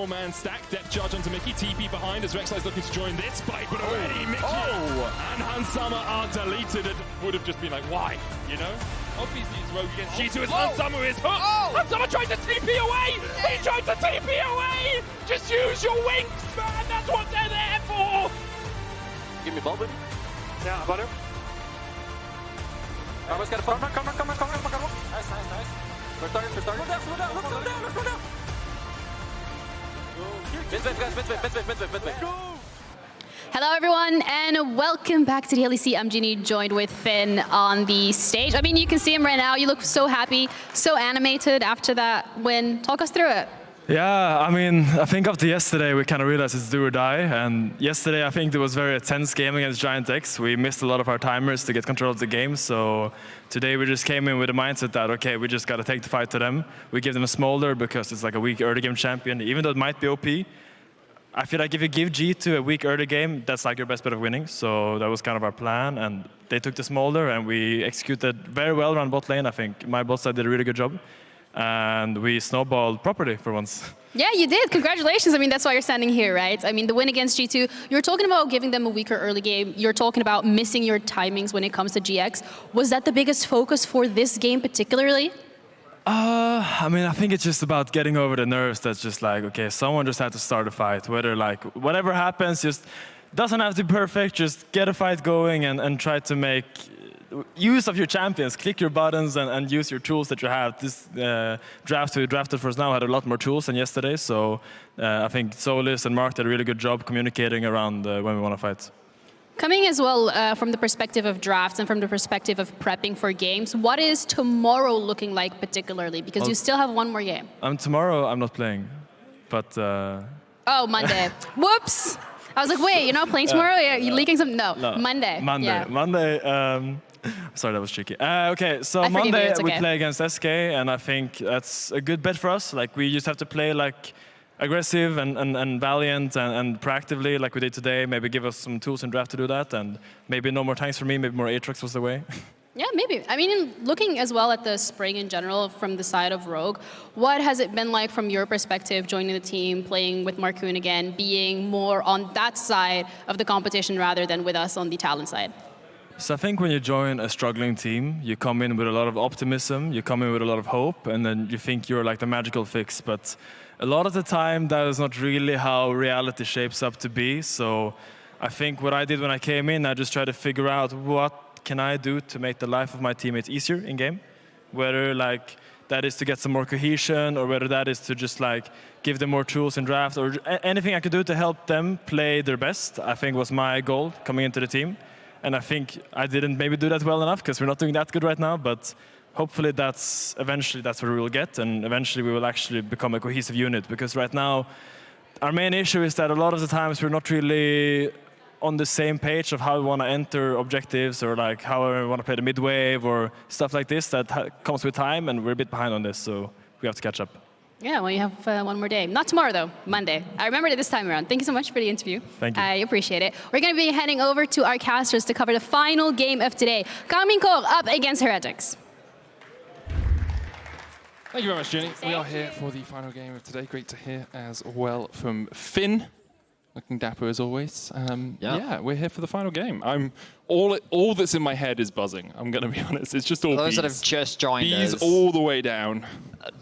4-man stack, depth charge onto Mickey, TP behind as Rek'Sai's looking to join this fight, but already Mickey and Hansama are deleted. It would have just been like, why? You know? Obviously it's Rogue against G2 as Hansama is hooked! Hansama tried to TP away! He tried to TP away! Just use your wings, man! That's what they're there for! Give me ball, baby. Yeah, about him. Karma's got a phone. Come on. Nice. First target. Look down. Mid-wave. Go! Hello everyone and welcome back to the LEC. I'm Ginny, joined with Finn on the stage. I mean, you can see him right now. You look so happy, so animated after that win. Talk us through it. Yeah, I mean, I think after yesterday we kind of realized it's do or die. And yesterday I think it was a very tense game against Giant X. We missed a lot of our timers to get control of the game. So today we just came in with the mindset that, okay, we just got to take the fight to them. We give them a smolder because it's like a weak early game champion. Even though it might be OP, I feel like if you give G2 a weak early game, that's like your best bet of winning. So that was kind of our plan. And they took the smolder and we executed very well around bot lane. I think my bot side did a really good job. And we snowballed properly for once. Yeah, you did. Congratulations. I mean, that's why you're standing here, right? I mean, the win against G2, you're talking about giving them a weaker early game. You're talking about missing your timings when it comes to GX. Was that the biggest focus for this game particularly? I mean, I think it's just about getting over the nerves. That's just like, okay, someone just had to start a fight. Whether like, whatever happens, just doesn't have to be perfect. Just get a fight going and try to make use of your champions. Click your buttons and use your tools that you have. This draft we drafted for us now had a lot more tools than yesterday. So I think Solis and Mark did a really good job communicating around when we want to fight. Coming as well from the perspective of drafts and from the perspective of prepping for games, what is tomorrow looking like particularly? Because you still have one more game. Tomorrow I'm not playing, but... Oh, Monday. Whoops! I was like, wait, you're not playing tomorrow? You're leaking something? No, Monday. Yeah. Monday. Sorry, that was tricky. Okay, so Monday we play against SK, and I think that's a good bet for us. Like, we just have to play like aggressive and valiant and proactively like we did today. Maybe give us some tools in draft to do that, and maybe no more tanks for me, maybe more Aatrox was the way. Yeah, maybe. I mean, looking as well at the spring in general from the side of Rogue, what has it been like from your perspective, joining the team, playing with Markoon again, being more on that side of the competition rather than with us on the talent side? So I think when you join a struggling team, you come in with a lot of optimism, you come in with a lot of hope, and then you think you're like the magical fix. But a lot of the time, that is not really how reality shapes up to be. So I think what I did when I came in, I just tried to figure out what can I do to make the life of my teammates easier in game, whether like that is to get some more cohesion, or whether that is to just like give them more tools in draft, or anything I could do to help them play their best, I think was my goal coming into the team. And I think I didn't maybe do that well enough because we're not doing that good right now, but hopefully eventually that's where we will get, and eventually we will actually become a cohesive unit, because right now our main issue is that a lot of the times we're not really on the same page of how we want to enter objectives, or like how we want to play the mid wave or stuff like this. That comes with time, and we're a bit behind on this, so we have to catch up. Yeah, well, you have one more day. Not tomorrow, though. Monday. I remembered it this time around. Thank you so much for the interview. Thank you. I appreciate it. We're going to be heading over to our casters to cover the final game of today. Karmine Corp up against Heretics. Thank you very much, Jenny. We are here for the final game of today. Great to hear as well from Finn. Looking dapper as always. Yeah, we're here for the final game. All that's in my head is buzzing. I'm going to be honest. It's just all those bees. that have just joined us. Bees all the way down.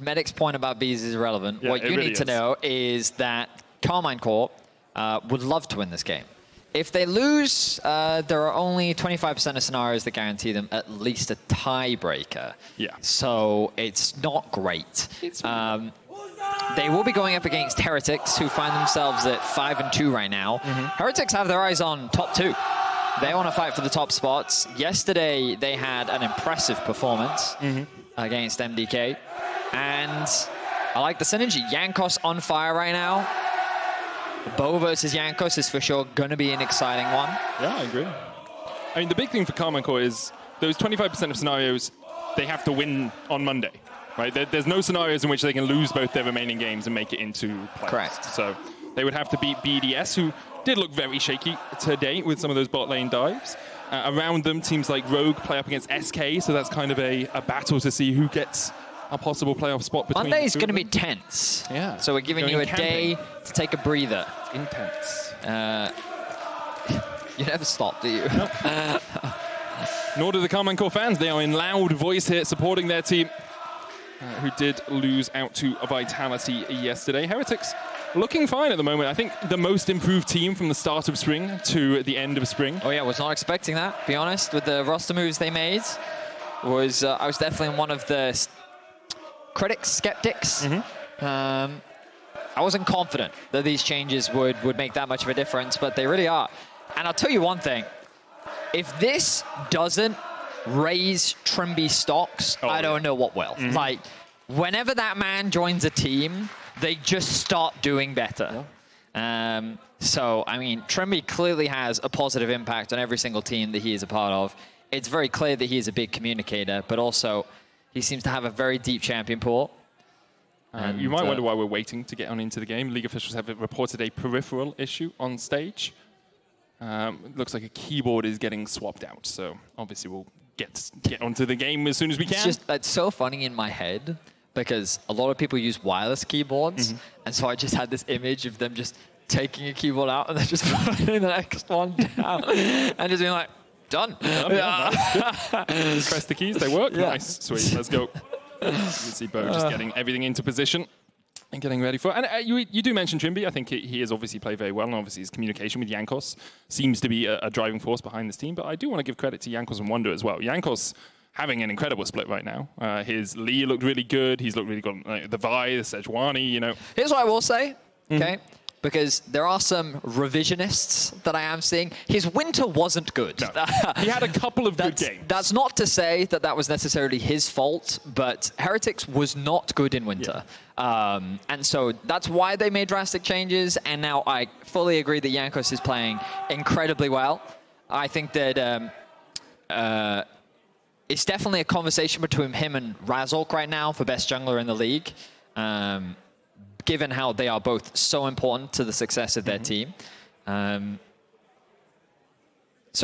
Medic's point about bees is irrelevant. Yeah, what you need to know is that Karmine Corp would love to win this game. If they lose, there are only 25% of scenarios that guarantee them at least a tiebreaker. Yeah. So it's not great. They will be going up against Heretics, who find themselves at 5-2 right now. Heretics have their eyes on top 2. They want to fight for the top spots. Yesterday, they had an impressive performance against MDK. And I like the synergy. Jankos on fire right now. Bo versus Jankos is for sure going to be an exciting one. Yeah, I agree. I mean, the big thing for Karmine Corp is those 25% of scenarios, they have to win on Monday. Right? There's no scenarios in which they can lose both their remaining games and make it into playoffs. Correct. So they would have to beat BDS, who did look very shaky today with some of those bot lane dives. Around them, teams like Rogue play up against SK, so that's kind of a battle to see who gets a possible playoff spot between Monday's the two going to of be them. tense. Yeah. So we're giving Going you a camping. day to take a breather. Intense. You never stop, do you? Nope. Nor do the Karmine Corp fans. They are in loud voice here supporting their team, who did lose out to Vitality yesterday. Heretics looking fine at the moment. I think the most improved team from the start of spring to the end of spring. Oh yeah, was not expecting that, to be honest, with the roster moves they made. I was definitely one of the critics, skeptics. I wasn't confident that these changes would make that much of a difference, but they really are. And I'll tell you one thing, if this doesn't raise Trymbi stocks, I don't know what will. Like, whenever that man joins a team, they just start doing better. So, I mean, Trymbi clearly has a positive impact on every single team that he is a part of. It's very clear that he is a big communicator, but also he seems to have a very deep champion pool. You might wonder why we're waiting to get on into the game. League officials have reported a peripheral issue on stage. Looks like a keyboard is getting swapped out, so obviously we'll get onto the game as soon as we can. It's so funny in my head because a lot of people use wireless keyboards, and so I just had this image of them just taking a keyboard out and then just putting the next one down and just being like, done. Press the keys, they work. Nice, sweet, let's go. You can see Bo just getting everything into position and getting ready for it. And you do mention Trymbi. I think he has obviously played very well, and obviously his communication with Jankos seems to be a driving force behind this team. But I do want to give credit to Jankos and Wunder as well. Jankos having an incredible split right now. His Lee looked really good. He's looked really good. The Vi, the Sejuani, you know. Here's what I will say, okay? Because there are some revisionists that I am seeing. His winter wasn't good. No. He had a couple of good games. That's not to say that that was necessarily his fault, but Heretics was not good in winter. And so that's why they made drastic changes, and now I fully agree that Jankos is playing incredibly well. I think that it's definitely a conversation between him and Razork right now for best jungler in the league. Given how they are both so important to the success of their team. So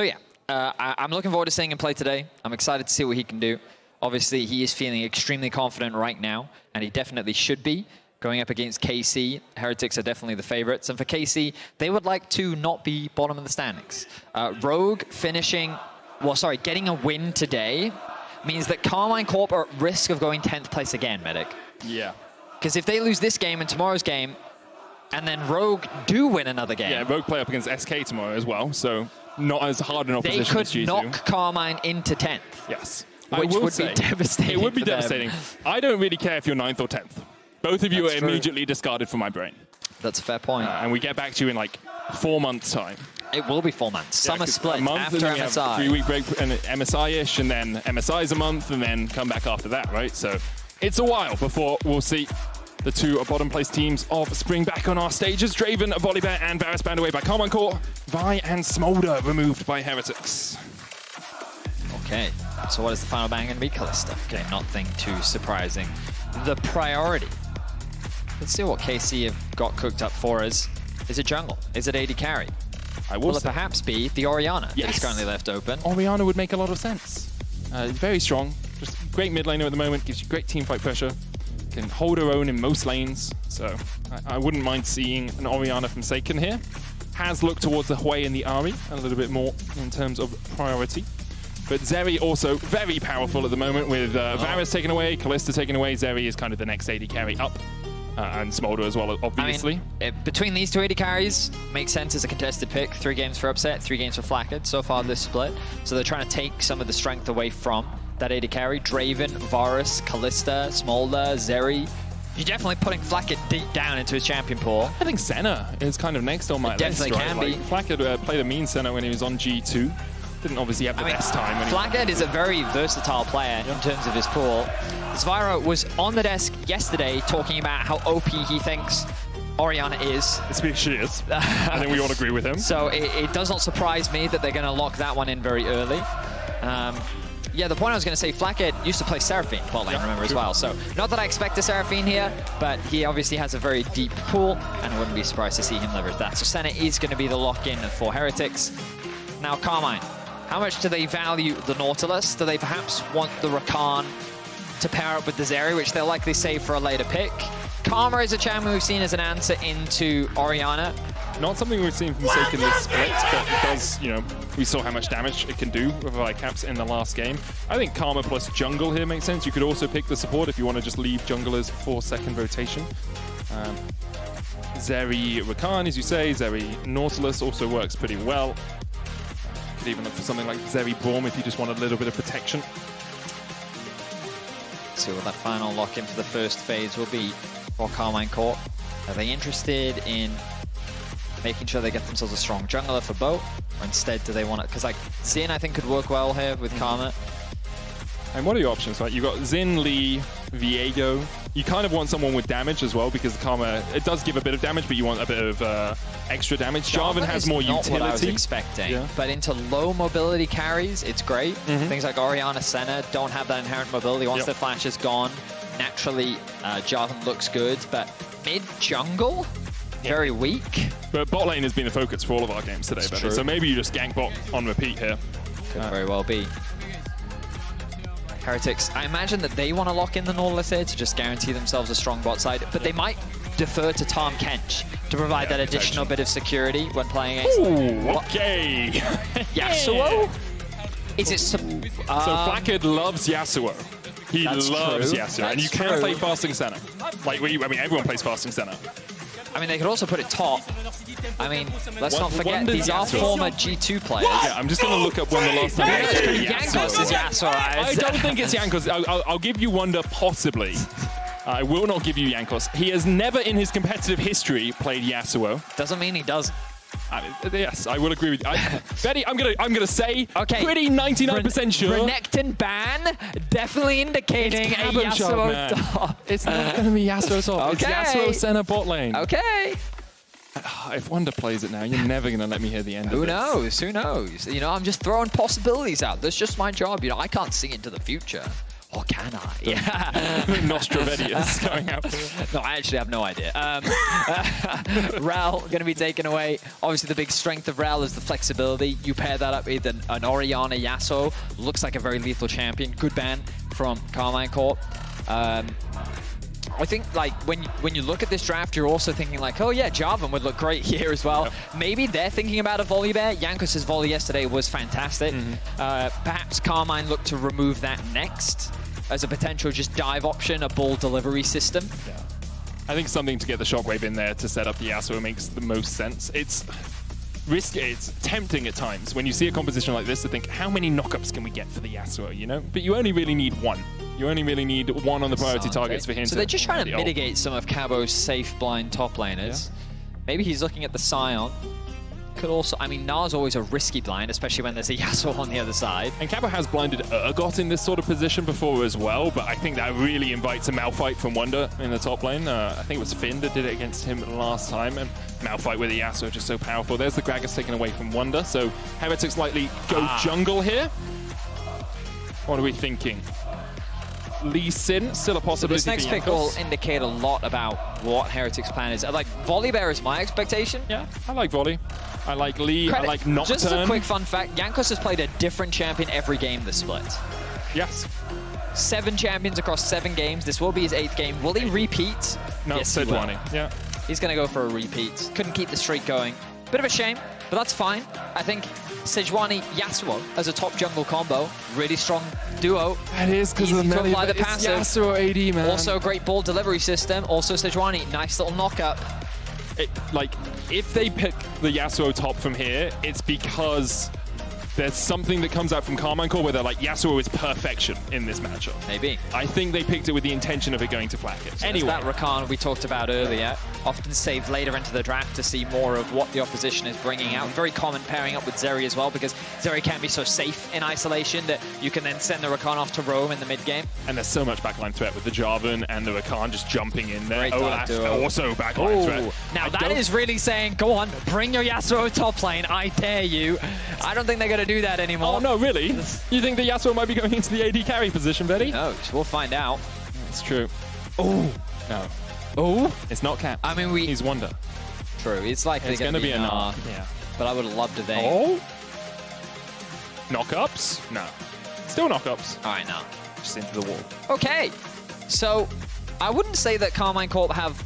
yeah, I'm looking forward to seeing him play today. I'm excited to see what he can do. Obviously, he is feeling extremely confident right now, and he definitely should be. Going up against KC, Heretics are definitely the favorites. And for KC, they would like to not be bottom of the standings. Rogue finishing, getting a win today means that Karmine Corp are at risk of going 10th place again, Medic. Yeah. Because if they lose this game and tomorrow's game, and then Rogue do win another game... Yeah, Rogue play up against SK tomorrow as well, so not as hard an opposition as They G2. could knock Karmine into 10th. Yes. Which would be devastating. It would be for them. devastating. I don't really care if you're 9th or 10th. Both of you That's are true. immediately discarded from my brain. That's a fair point. And we get back to you in like 4 months' time. It will be 4 months. Summer split a month, after and then we have MSI. 3-week break and MSI-ish, and then MSI's a month, and then come back after that, right? So it's a while before we'll see the two bottom place teams of spring back on our stages. Draven, Volibear, and Varus banned away by Karmine Corp. Vi and Smolder removed by Heretics. Okay, so what is the final ban going to be? Kalista. Okay, nothing too surprising. The priority. Let's see what KC have got cooked up for us. Is it jungle? Is it AD carry? Will it perhaps be the Orianna that is currently left open? Orianna would make a lot of sense. Very strong, just great mid laner at the moment, gives you great team fight pressure, can hold her own in most lanes, so I wouldn't mind seeing an Orianna from Saken here. Has looked towards the Hui and the Ari a little bit more in terms of priority. But Zeri also very powerful at the moment with Varus taken away, Kalista taken away. Zeri is kind of the next AD carry up. And Smolder as well, obviously. I mean, between these two AD carries, makes sense as a contested pick. 3 games for Upset, 3 games for Flakked so far this split. So they're trying to take some of the strength away from that AD carry. Draven, Varus, Kalista, Smolder, Zeri. You're definitely putting Flakked deep down into his champion pool. I think Senna is kind of next on my list. Definitely can be. Flakked played a mean Senna when he was on G2. Didn't obviously have the best time. Flakked is a very versatile player in terms of his pool. Zwyroo was on the desk yesterday talking about how OP he thinks Orianna is. She is. I think we all agree with him. So it does not surprise me that they're going to lock that one in very early. Yeah, the point I was going to say, Flakked used to play Seraphine bot lane, remember, as well. So not that I expect a Seraphine here, but he obviously has a very deep pool, and I wouldn't be surprised to see him leverage that. So Senna is going to be the lock-in for Heretics. Now, Karmine. How much do they value the Nautilus? Do they perhaps want the Rakan to pair up with the Zeri, which they'll likely save for a later pick. Karma is a champion we've seen as an answer into Orianna. Not something we've seen from Saken this split, but it does, you know, we saw how much damage it can do with caps in the last game. I think Karma plus jungle here makes sense. You could also pick the support if you want to just leave junglers for second rotation. Zeri Rakan, as you say, Zeri Nautilus also works pretty well. Could even look for something like Zeri Braum if you just want a little bit of protection. See what that final lock-in for the first phase will be for Karmine Corp. Are they interested in making sure they get themselves a strong jungler for both? Or instead do they want it? Because like Xin I think could work well here with Karma. And what are your options, right? You've got Xin, Lee, Viego. You kind of want someone with damage as well because Karma, it does give a bit of damage, but you want a bit of extra damage. Jarvan has more not utility. What I was expecting, but into low mobility carries, it's great. Things like Orianna, Senna don't have that inherent mobility. Once their flash is gone, naturally Jarvan looks good, but mid jungle, very weak. But bot lane has been the focus for all of our games today, buddy. So maybe you just gank bot on repeat here. Could very well be. Heretics, I imagine that they want to lock in the Nautilus here to just guarantee themselves a strong bot side, but they might defer to Tom Kench to provide that additional bit of security when playing against them. Okay. Yasuo? Is it so Flakked loves Yasuo. He loves Yasuo. And you can play Fasting Senna. Like, I mean, everyone plays Fasting Senna. I mean, they could also put it top. I mean, let's not forget, Wunder's these are Yasuo. former G2 players. Yeah, I'm just going to look up when the last time Jankos is Yasuo. I don't think it's Jankos. I'll give you Wunder, possibly. I will not give you Jankos. He has never in his competitive history played Yasuo. Doesn't mean he doesn't. Yes, I will agree with you. Betty, I'm gonna say pretty 99% sure. Renekton ban definitely indicating a Yasuo top. It's not gonna be Yasuo top. It's Yasuo Senna bot lane. Okay. If Wunder plays it now, you're never gonna let me hear the end of it. Who knows? Who knows? You know, I'm just throwing possibilities out. That's just my job. You know, I can't see into the future. Or can I? Yeah. Nostradamus going out. No, I actually have no idea. Rel going to be taken away. Obviously, the big strength of Rel is the flexibility. You pair that up with an Orianna Yasuo. Looks like a very lethal champion. Good ban from Karmine Corp. I think like when you look at this draft, you're also thinking like, oh yeah, Jarvan would look great here as well. Maybe they're thinking about a volley bear. Jankos' volley yesterday was fantastic. Perhaps Karmine looked to remove that next as a potential just dive option, a ball delivery system. Yeah. I think something to get the shockwave in there to set up the Yasuo makes the most sense. It's risky, it's tempting at times when you see a composition like this to think, how many knockups can we get for the Yasuo, you know? But you only really need one. You only really need one on the priority targets for him. So they're just trying to mitigate some of Cabo's safe blind top laners. Maybe he's looking at the Scion. Could also, I mean, Gnar's always a risky blind, especially when there's a Yasuo on the other side. And Cabo has blinded Ergot in this sort of position before as well, but I think that really invites a Malphite from Wunder in the top lane. I think it was Finn that did it against him last time, and Malphite with the Yasuo just so powerful. There's the Gragas taken away from Wunder, so Heretics likely go jungle here. What are we thinking? Lee Sin, still a possibility. So this next pick will indicate a lot about what Heretics' plan is. Like, Volley Bear is my expectation. Yeah, I like Volley. I like Lee, I like Nocturne. Just a quick fun fact, Jankos has played a different champion every game this split. Yes. 7 champions across 7 games. This will be his 8th game. Will he repeat? No, yes, Sejuani. Yeah. He's going to go for a repeat. Couldn't keep the streak going. Bit of a shame, but that's fine. I think Sejuani Yasuo as a top jungle combo, really strong duo. That is because of the melee, apply the passive. Yasuo AD, man. Also a great ball delivery system. Also Sejuani, nice little knock-up. Like, if they pick the Yasuo top from here, it's because there's something that comes out from Karmine Corp where they're like, Yasuo is perfection in this matchup. Maybe. I think they picked it with the intention of it going to Flakked. So anyway, that Rakan we talked about earlier, often saved later into the draft to see more of what the opposition is bringing out. Very common pairing up with Zeri as well, because Zeri can be so safe in isolation that you can then send the Rakan off to roam in the mid game. And there's so much backline threat with the Jarvan and the Rakan just jumping in there. Great Olaf also backline threat. Now that is really saying, go on, bring your Yasuo top lane, I dare you. I don't think they're going to do that anymore. Oh, no, really? You think the Yasuo might be going into the AD carry position, Betty? No, we'll find out. It's true. Oh, no. Oh, it's not Cap. I mean, he's Wunder. True, it's likely going to be a Gnar. Yeah. But I would have loved to Oh? Knockups? No. Still knockups. All right, no. just into the wall. Okay, so I wouldn't say that Karmine Corp have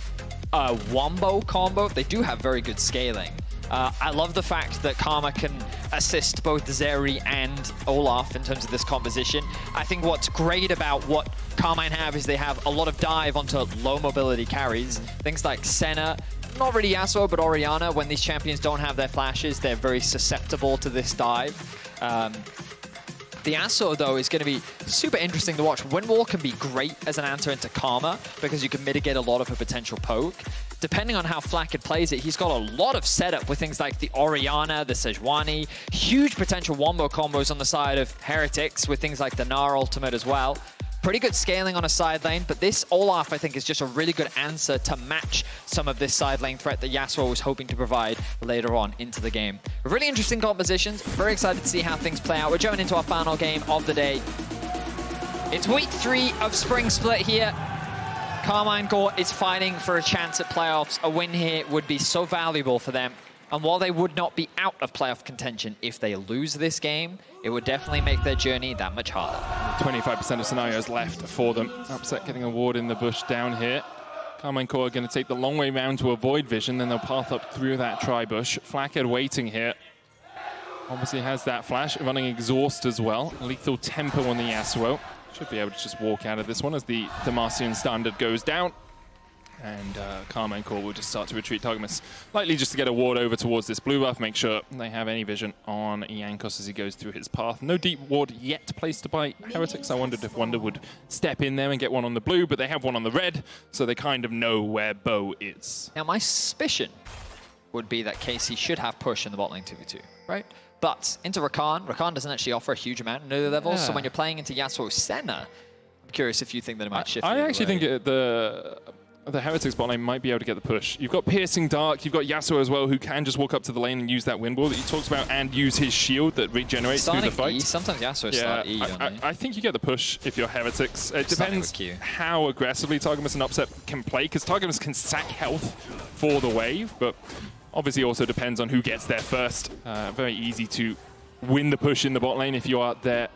a wombo combo. They do have very good scaling. I love the fact that Karma can assist both Zeri and Olaf in terms of this composition. I think what's great about what Karmine have is they have a lot of dive onto low mobility carries. Things like Senna, not really Yasuo, but Orianna. When these champions don't have their flashes, they're very susceptible to this dive. The Yasuo, though, is going to be super interesting to watch. Windwall can be great as an answer into Karma because you can mitigate a lot of her potential poke. Depending on how Flakked plays it, he's got a lot of setup with things like the Orianna, the Sejuani, huge potential wombo combos on the side of Heretics with things like the Gnar ultimate as well. Pretty good scaling on a side lane, but this Olaf, I think, is just a really good answer to match some of this side lane threat that Yasuo was hoping to provide later on into the game. Really interesting compositions. Very excited to see how things play out. We're jumping into our final game of the day. It's week 3 of Spring Split here. Karmine Corp is fighting for a chance at playoffs. A win here would be so valuable for them. And while they would not be out of playoff contention if they lose this game, it would definitely make their journey that much harder. 25% of scenarios left for them. Upset getting a ward in the bush down here. Karmine Corp are going to take the long way round to avoid vision, then they'll path up through that tri-bush. Flakked waiting here. Obviously has that flash, running exhaust as well. Lethal tempo on the Yasuo. Should be able to just walk out of this one as the Demacian standard goes down. And Karmine Corp will just start to retreat. Targamas likely just to get a ward over towards this blue buff, make sure they have any vision on Jankos as he goes through his path. No deep ward yet placed by Heretics. I wondered if Wunder would step in there and get one on the blue, but they have one on the red, so they kind of know where Bo is. Now, my suspicion would be that KC should have push in the bot lane 2v2, right? But into Rakan, Rakan doesn't actually offer a huge amount in early levels, so when you're playing into Yasuo Senna, I'm curious if you think that it might shift. I actually think the Heretics bot lane might be able to get the push. You've got Piercing Dark, you've got Yasuo as well, who can just walk up to the lane and use that wind wall that he talks about and use his shield that regenerates through the fight. Sometimes Yasuo start E. I think you get the push if you're Heretics. It depends how aggressively Targamas and Upset can play, because Targamas can sack health for the wave, but obviously also depends on who gets there first. Very easy to win the push in the bot lane if you are there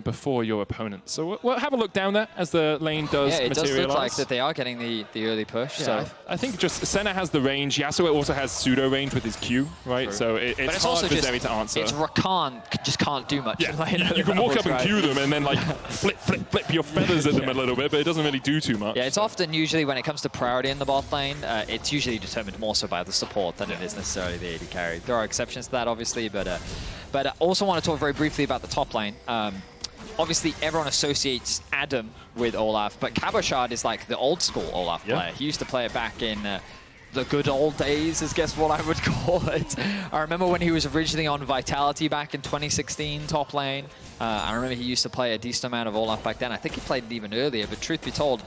before your opponent. So we'll have a look down there as the lane does materialize. It does look like that they are getting the early push. Yeah, so I think just Senna has the range. Yasuo also has pseudo range with his Q, right? True. So it's hard also for Zeri to answer. It's Rakan just can't do much. Yeah. You can walk up and Q them and then like flip your feathers at them a little bit, but it doesn't really do too much. Yeah, it's often usually when it comes to priority in the bot lane, it's usually determined more so by the support than it is necessarily the AD carry. There are exceptions to that, obviously, but I also want to talk very briefly about the top lane. Obviously, everyone associates Adam with Olaf, but Cabochard is like the old school Olaf player. He used to play it back in the good old days, is guess what I would call it. I remember when he was originally on Vitality back in 2016, top lane. I remember he used to play a decent amount of Olaf back then. I think he played it even earlier, but truth be told,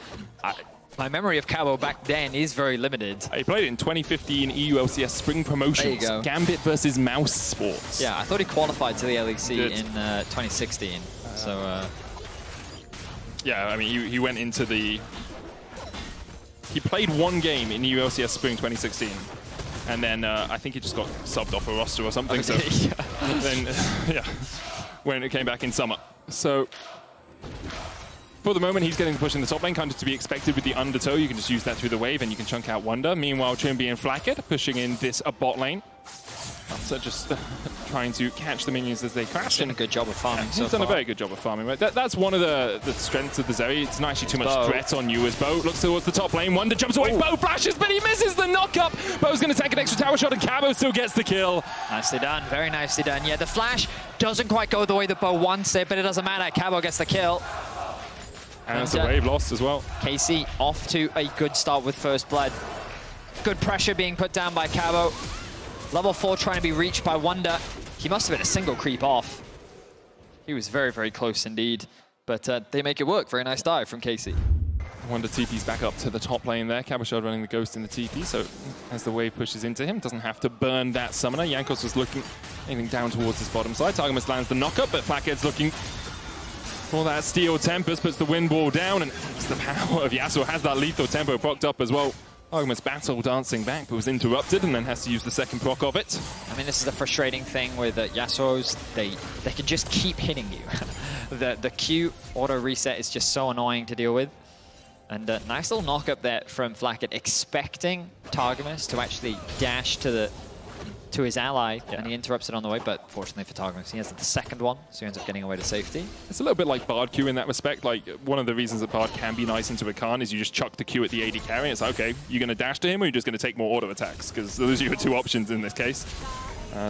my memory of Cabo back then is very limited. He played it in 2015 EU LCS Spring Promotions. There you go. Gambit versus Mouse Sports. Yeah, I thought he qualified to the LEC in 2016. Yeah, I mean, he went into the... He played one game in EU LCS Spring 2016. And then I think he just got subbed off a roster or something. So then, when it came back in summer. So... For the moment, he's getting the push in the top lane, kind of to be expected with the undertow. You can just use that through the wave and you can chunk out Wunder. Meanwhile, Trymbi and Flakked pushing in this bot lane. So just trying to catch the minions as they crash. He's done a good job of farming so He's done a very good job of farming. Right? That's one of the strengths of the Zeri. It's not actually too much threat on you as Bo. Looks towards the top lane. Wunder jumps away. Bo flashes, but he misses the knock-up. Bo's going to take an extra tower shot, and Cabo still gets the kill. Nicely done. Very nicely done. Yeah, the flash doesn't quite go the way that Bo wants it, but it doesn't matter. Cabo gets the kill. And it's a wave lost as well. KC off to a good start with first blood. Good pressure being put down by Cabo. Level 4 trying to be reached by Wunder. He must have been a single creep off. He was very, very close indeed. But they make it work. Very nice dive from KC. Wunder TP's back up to the top lane there. Cabochard running the Ghost in the TP, so as the wave pushes into him, doesn't have to burn that summoner. Jankos was aiming down towards his bottom side. Targamas lands the knock-up, but Flakked's looking for that Steel Tempest, puts the wind wall down, and it's the power of Yasuo has that lethal tempo procced up as well. Targamas battle dancing back, but was interrupted and then has to use the second proc of it. I mean, this is the frustrating thing with Yasuo's. They can just keep hitting you. The Q auto reset is just so annoying to deal with. And nice little knock up there from Flakked, expecting Targamas to actually dash to his ally, and he interrupts it on the way, but fortunately for Targamas, he has the second one, so he ends up getting away to safety. It's a little bit like Bard Q in that respect. Like, one of the reasons that Bard can be nice into Rakan is you just chuck the Q at the AD carry. It's like, okay, you're going to dash to him, or you're just going to take more auto attacks? Because those are your two options in this case.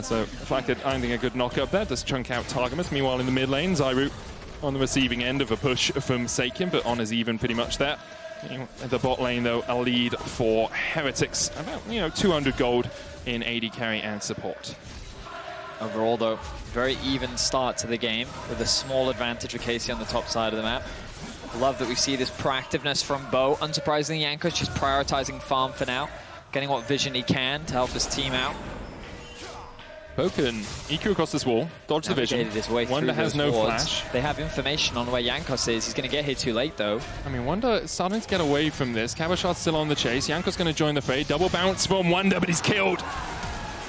So Flakked finding a good knock up there, does chunk out Targamas. Meanwhile, in the mid lane, Zwyroo on the receiving end of a push from Saken, but on as even pretty much there. The bot lane, though, a lead for Heretics. About, 200 gold in AD carry and support. Overall, though, very even start to the game with a small advantage of KC on the top side of the map. Love that we see this proactiveness from Bo. Unsurprisingly, Jankos just prioritizing farm for now, getting what vision he can to help his team out. Bo can EQ across this wall, dodge the vision. Wunder has no flash. They have information on where Jankos is. He's going to get here too late, though. I mean, Wunder is starting to get away from this. Cabochard's still on the chase. Jankos going to join the fray. Double bounce from Wunder, but he's killed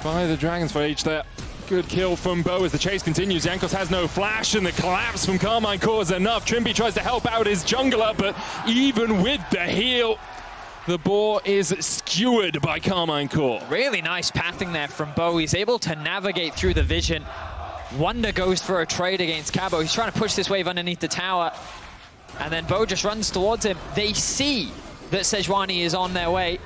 by the Dragon's Rage there. Good kill from Bo as the chase continues. Jankos has no flash, and the collapse from Karmine Corp is enough. Trymbi tries to help out his jungler, but even with the heal, the boar is skewered by Karmine Corp. Really nice pathing there from Bo. He's able to navigate through the vision. Wunder goes for a trade against Cabo. He's trying to push this wave underneath the tower. And then Bo just runs towards him. They see that Sejuani is on their way.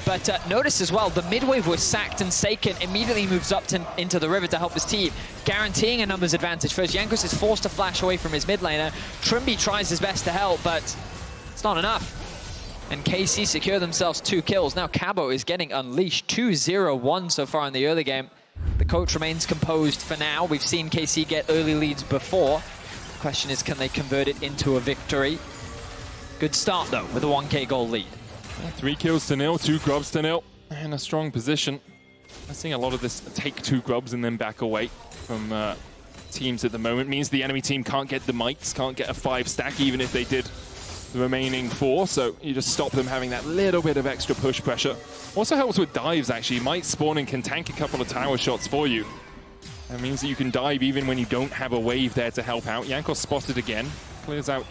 But notice as well, the mid wave was sacked, and Saken immediately moves up into the river to help his team, guaranteeing a numbers advantage. First, Jankos is forced to flash away from his mid laner. Trymbi tries his best to help, but it's not enough. And KC secure themselves 2 kills. Now Cabo is getting unleashed. 2-0-1 so far in the early game. The coach remains composed for now. We've seen KC get early leads before. The question is, can they convert it into a victory? Good start, though, with a 1k goal lead. 3 kills to nil, 2 grubs to nil, and a strong position. I'm seeing a lot of this take 2 grubs and then back away from teams at the moment. Means the enemy team can't get the mites, can't get a 5 stack, even if they did the remaining 4, so you just stop them having that little bit of extra push pressure. Also helps with dives, actually. Might spawn and can tank a couple of tower shots for you. That means that you can dive even when you don't have a wave there to help out. Jankos spotted again, clears out,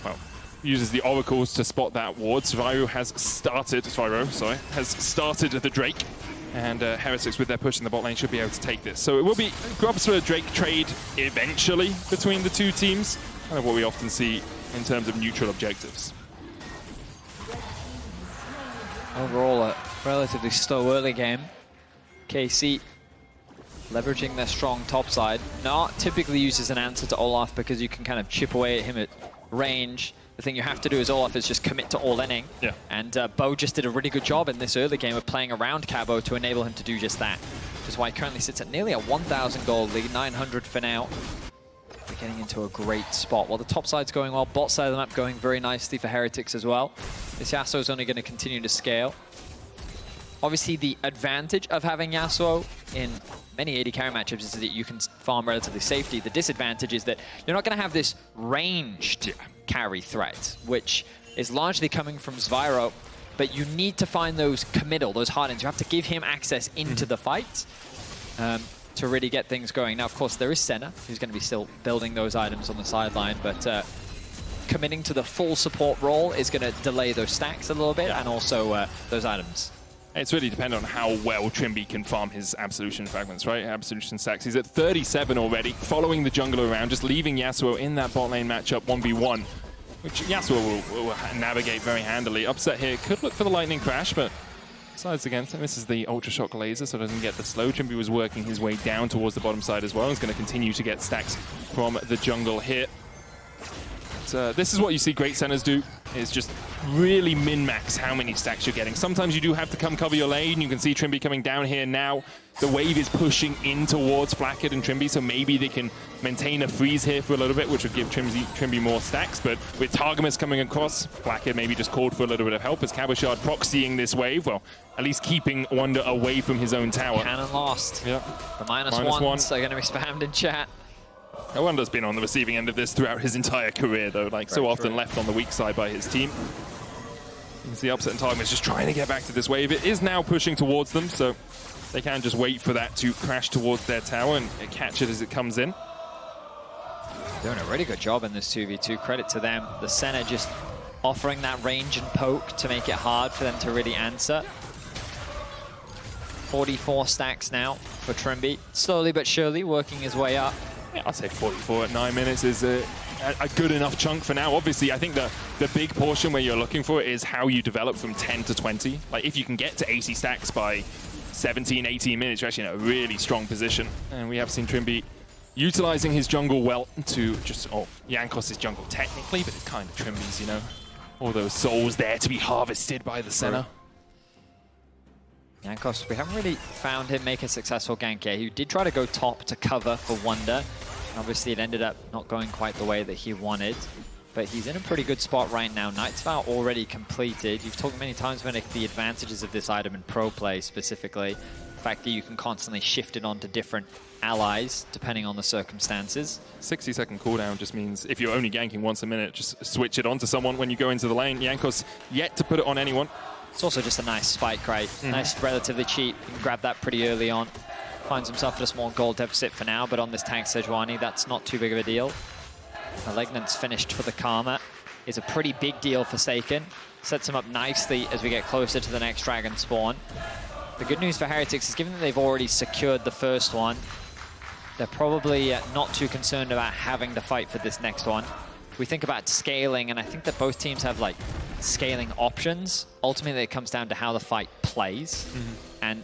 well, uses the oracles to spot that ward. Zwyroo has started the Drake, and Heretics with their push in the bot lane should be able to take this. So it will be grubs for a Drake trade eventually between the two teams, kind of what we often see in terms of neutral objectives. Overall, a relatively slow early game. KC leveraging their strong top side. Gnar typically uses an answer to Olaf because you can kind of chip away at him at range. The thing you have to do as Olaf is just commit to all-inning. Yeah. And Bo just did a really good job in this early game of playing around Cabo to enable him to do just that. Which is why he currently sits at nearly a 1,000 gold lead, 900 for now. We're getting into a great spot. While the top side's going well, bot side of the map going very nicely for Heretics as well. This Yasuo is only going to continue to scale. Obviously, the advantage of having Yasuo in many AD carry matchups is that you can farm relatively safely. The disadvantage is that you're not going to have this ranged carry threat, which is largely coming from Zwyroo, but you need to find those committal, those hard-ins. You have to give him access into the fight to really get things going. Now, of course, there is Senna, who's going to be still building those items on the sideline, but committing to the full support role is going to delay those stacks a little bit, and also those items. It's really dependent on how well Trymbi can farm his Absolution fragments, right? Absolution stacks. He's at 37 already, following the jungle around, just leaving Yasuo in that bot lane matchup 1v1, which Yasuo will navigate very handily. Upset here, could look for the lightning crash, but sides against him. This is the Ultra Shock laser, so doesn't get the slow. Trymbi was working his way down towards the bottom side as well. He's going to continue to get stacks from the jungle here. This is what you see great Sennas do, is just really min-max how many stacks you're getting. Sometimes you do have to come cover your lane. You can see Trymbi coming down here now. The wave is pushing in towards Flakked and Trymbi, so maybe they can maintain a freeze here for a little bit, which would give Trymbi more stacks. But with Targamas coming across, Flakked maybe just called for a little bit of help as Cabochard proxying this wave. Well, at least keeping Wunder away from his own tower. Cannon lost. Yep. The -1s are going to be spammed in chat. Wunder's been on the receiving end of this throughout his entire career, though, like so often left on the weak side by his team. You can see Upset and Targamas just trying to get back to this wave. It is now pushing towards them, so they can just wait for that to crash towards their tower and catch it as it comes in. Doing a really good job in this 2v2. Credit to them. The Senna just offering that range and poke to make it hard for them to really answer. 44 stacks now for Trymbi. Slowly but surely working his way up. Yeah, I'd say 44 at 9 minutes is a good enough chunk for now. Obviously, I think the big portion where you're looking for is how you develop from 10 to 20. Like, if you can get to 80 stacks by 17, 18 minutes, you're actually in a really strong position. And we have seen Trymbi utilizing his jungle well to just, Jankos' jungle technically, but it's kind of Trymbi's, you know. All those souls there to be harvested by the Senna. Jankos, we haven't really found him make a successful gank here. He did try to go top to cover for Wunder. Obviously, it ended up not going quite the way that he wanted. But he's in a pretty good spot right now. Night's Vow already completed. You've talked many times about the advantages of this item in pro play specifically. The fact that you can constantly shift it onto different allies depending on the circumstances. 60-second cooldown just means if you're only ganking once a minute, just switch it onto someone when you go into the lane. Jankos yet to put it on anyone. It's also just a nice spike, right? Nice, relatively cheap. You can grab that pretty early on. Finds himself at a small gold deficit for now, but on this tank Sejuani, that's not too big of a deal. Malignant's finished for the Karma is a pretty big deal for Saken. Sets him up nicely as we get closer to the next dragon spawn. The good news for Heretics is given that they've already secured the first one, they're probably not too concerned about having to fight for this next one. We think about scaling, and I think that both teams have like scaling options. Ultimately, it comes down to how the fight plays. And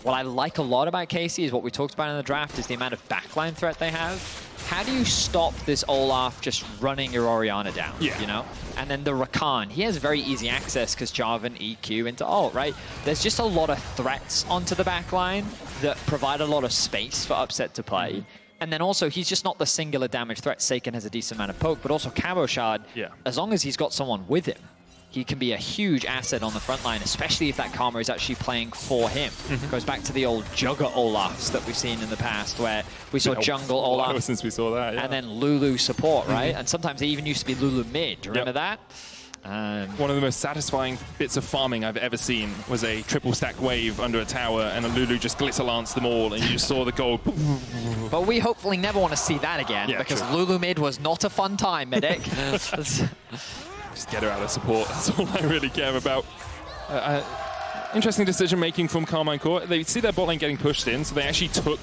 what I like a lot about KC is what we talked about in the draft is the amount of backline threat they have. How do you stop this Olaf just running your Orianna down, you know? And then the Rakan, he has very easy access because Jarvan EQ into ult, right? There's just a lot of threats onto the backline that provide a lot of space for Upset to play. And then also, he's just not the singular damage threat. Saken has a decent amount of poke, but also Cabochard, as long as he's got someone with him, he can be a huge asset on the front line, especially if that Karma is actually playing for him. Goes back to the old Jugger Olafs that we've seen in the past, where we saw jungle Olaf since we saw that, and then Lulu support, right? And sometimes they even used to be Lulu mid. Do you remember that? One of the most satisfying bits of farming I've ever seen was a triple stack wave under a tower and a Lulu just glitter-lanced them all and you just saw the gold. But we hopefully never want to see that again because Lulu mid was not a fun time, Medic. Just get her out of support. That's all I really care about. Interesting decision making from Karmine Corp. They see their bot lane getting pushed in, so they actually took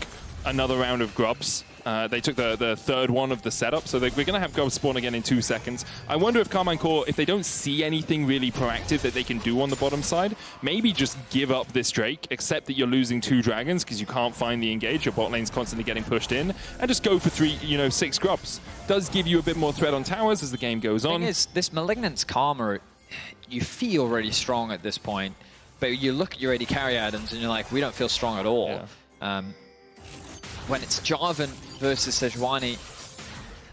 another round of grubs. They took the third one of the setup, so we're going to have grubs spawn again in 2 seconds. I wonder if Karmine Corp, if they don't see anything really proactive that they can do on the bottom side, maybe just give up this Drake, accept that you're losing 2 dragons because you can't find the engage, your bot lane's constantly getting pushed in, and just go for 6 grubs. Does give you a bit more threat on towers as the game goes on. The thing is, this Malignant's Karma, you feel really strong at this point, but you look at your AD carry items and you're like, we don't feel strong at all. When it's Jarvan versus Sejuani,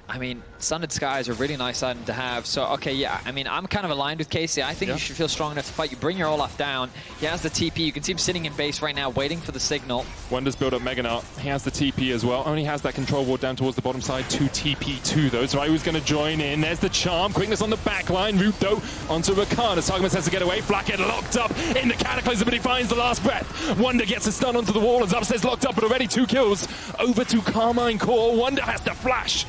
I mean, Sundered Sky is a really nice item to have. So, okay, yeah, I mean, I'm kind of aligned with Casey. I think you should feel strong enough to fight. You bring your Olaf down. He has the TP. You can see him sitting in base right now, waiting for the signal. Wunder's build up Mega Gnar. He has the TP as well. Only has that control ward down towards the bottom side. 2 TP2 though. So Zwyroo's going to join in. There's the charm. Quickness on the back line. Root though onto Rakan. As Targamas has to get away. Flakked locked up in the Cataclysm, but he finds the last breath. Wunder gets a stun onto the wall as Upstairs locked up, but already 2 kills. Over to Karmine Corp. Wunder has to flash.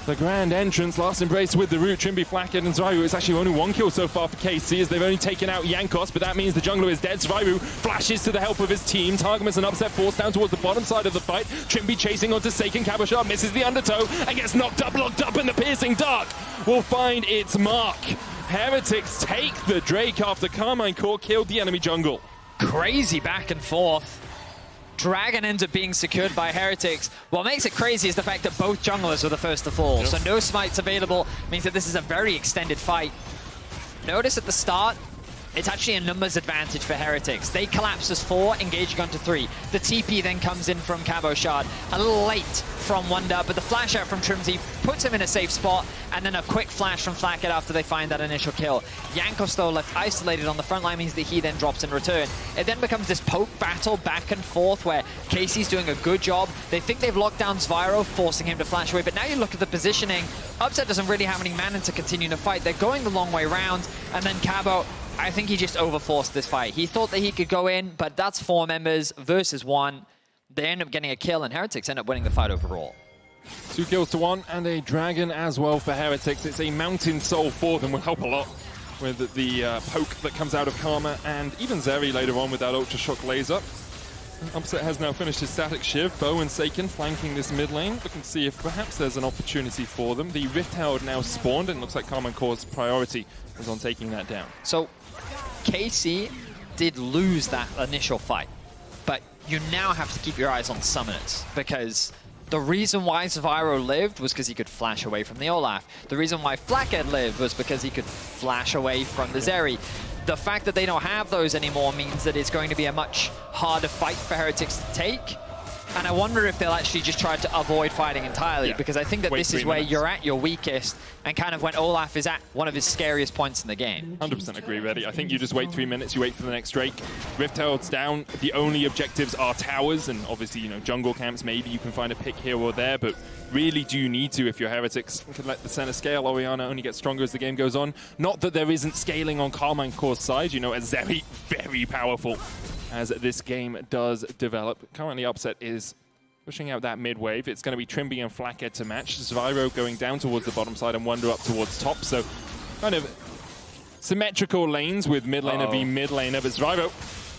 The grand entrance, last embrace with the root. Trymbi, Flakked, and Zwyroo. It's actually only 1 kill so far for KC as they've only taken out Jankos, but that means the jungler is dead. Zwyroo flashes to the help of his team. Targamas and Upset forced down towards the bottom side of the fight. Trymbi chasing onto Saken. Cabochard misses the undertow and gets knocked up, locked up, and the piercing dark will find its mark. Heretics take the Drake after Karmine Corp killed the enemy jungle. Crazy back and forth. Dragon ends up being secured by Heretics. What makes it crazy is the fact that both junglers were the first to fall. So no smites available means that this is a very extended fight. Notice at the start, it's actually a numbers advantage for Heretics. They collapse as 4, engaging onto 3. The TP then comes in from Cabochard. A little late from Wunder, but the flash out from Trymbi puts him in a safe spot, and then a quick flash from Flakked after they find that initial kill. Jankos, though, left isolated on the front line means that he then drops in return. It then becomes this poke battle back and forth where Casey's doing a good job. They think they've locked down Zwyroo, forcing him to flash away, but now you look at the positioning. Upset doesn't really have any mana to continue to fight. They're going the long way round, and then Cabo, I think he just overforced this fight. He thought that he could go in, but that's 4 members versus 1. They end up getting a kill, and Heretics end up winning the fight overall. 2 kills to 1 and a dragon as well for Heretics. It's a mountain soul for them, will help a lot with the poke that comes out of Karma and even Zeri later on with that Ultra Shock laser. Upset has now finished his static shiv. Bo and Saken flanking this mid lane, looking to see if perhaps there's an opportunity for them. The Rift Herald now spawned and looks like Karmine Corp's priority is on taking that down. So KC did lose that initial fight, but you now have to keep your eyes on summoners, because the reason why Zwyroo lived was because he could flash away from the Olaf. The reason why Flakked lived was because he could flash away from the Zeri. The fact that they don't have those anymore means that it's going to be a much harder fight for Heretics to take. And I wonder if they'll actually just try to avoid fighting entirely, because I think that this is where you're at your weakest, and kind of when Olaf is at one of his scariest points in the game. 100% agree, Reddy. I think you just wait 3 minutes, you wait for the next Drake. Rift Herald's down. The only objectives are towers, and obviously, you know, jungle camps. Maybe you can find a pick here or there, but really do you need to if you're Heretics. You can let the Senna scale. Orianna only gets stronger as the game goes on. Not that there isn't scaling on Karmine Corp's side, you know, as Zeri, very powerful as this game does develop. Currently, Upset is pushing out that mid wave. It's going to be Trymbi and Flakked to match. Zwyroo going down towards the bottom side and Wunder up towards top. So kind of symmetrical lanes with mid laner v mid laner. But Zwyroo,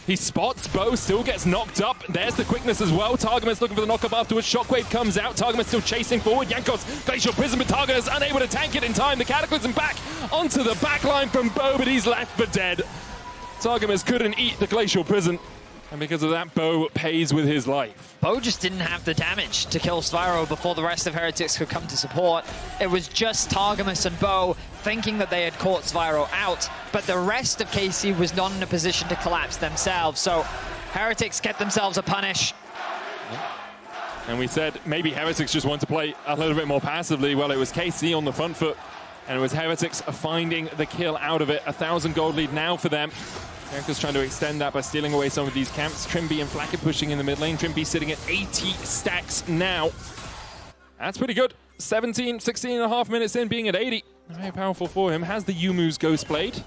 he spots Bo, still gets knocked up. There's the quickness as well. Targamas looking for the knock-up afterwards. Shockwave comes out. Targamas still chasing forward. Jankos, Glacial Prism, but Targamas unable to tank it in time. The Cataclysm back onto the back line from Bo, but he's left for dead. Targamas couldn't eat the Glacial Prison, and because of that, Bo pays with his life. Bo just didn't have the damage to kill Zwyroo before the rest of Heretics could come to support. It was just Targamas and Bo thinking that they had caught Zwyroo out, but the rest of KC was not in a position to collapse themselves, so Heretics kept themselves a punish. And we said maybe Heretics just want to play a little bit more passively. Well, it was KC on the front foot, and it was Heretics finding the kill out of it. 1,000 gold lead now for them. Jankos trying to extend that by stealing away some of these camps. Trymbi and Flakked pushing in the mid lane. Trymbi sitting at 80 stacks now. That's pretty good. 16 and a half minutes in, being at 80. Very powerful for him. Has the Yumu's Ghost Blade.